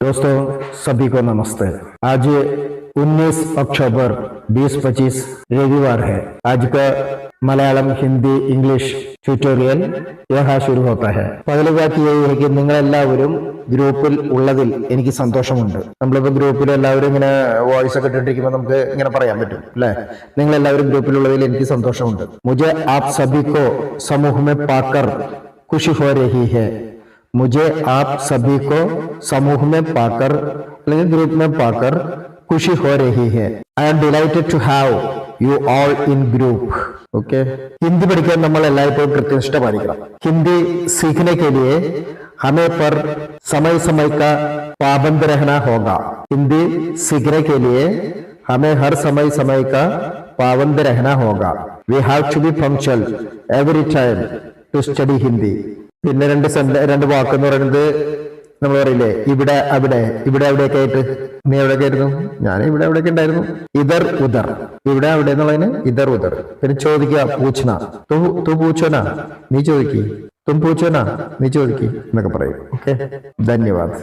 दोस्तों सभी को नमस्ते। आज 19 अक्टूबर 2025 रविवार है। आज का मलयालम हिंदी इंग्लिश ट्यूटोरियल यहाँ शुरू होता है। पहली बात यही है कि നിങ്ങളെല്ലാവരും ഗ്രൂപ്പിൽ ഉള്ളതിൽ എനിക്ക് സന്തോഷമുണ്ട്. നമ്മളിപ്പോൾ ഗ്രൂപ്പിൽ എല്ലാവരും ഇങ്ങനെ വോയിസ് ഒക്കെ ഇട്ടിരിക്കുമ്പോൾ നമുക്ക് ഇങ്ങനെ പറയാൻ പറ്റും അല്ലേ? നിങ്ങളെല്ലാവരും ഗ്രൂപ്പിലുള്ളതിൽ എനിക്ക് സന്തോഷമുണ്ട്. मुझे आप सभी को समूह में पाकर खुशी हो रही है. मुझे आप सभी को समूह में पाकर അല്ലെങ്കിൽ ഗ്രൂപ്പ് में पाकर खुशी हो रही है. I am delighted to have you all in group. Okay, Hindi പഠിക്കാൻ നമ്മൾ എല്ലായ്പ്പോഴും കൃത്യനിഷ്ഠ പാലിക്കണം. हिंदी सीखने के लिए हमें पर समय समय का पाबंद रहना होगा. हिंदी सीखने के लिए हमें हर समय समय का पाबंद रहना होगा. We have to be punctual every time to study Hindi. പിന്നെ രണ്ട് വാക്കെന്ന് പറയുന്നത് നമ്മൾ പറയില്ലേ, ഇവിടെ അവിടെ, ഇവിടെ അവിടെയൊക്കെ ആയിട്ട്. നീ എവിടെയൊക്കെ ആയിരുന്നു? ഞാൻ ഇവിടെ എവിടെയൊക്കെ ഉണ്ടായിരുന്നു. ഇതർ ഉദർ, ഇവിടെ അവിടെ എന്നുള്ളതിന് ഇതർ ഉദർ. പിന്നെ ചോദിക്കുക, പൂച്ചന, തൂ പൂച്ചോന, നീ ചോദിക്കി, തും പൂച്ചോന, നീ ചോദിക്കി എന്നൊക്കെ പറയും. ഓക്കെ, ധന്യവാദ്.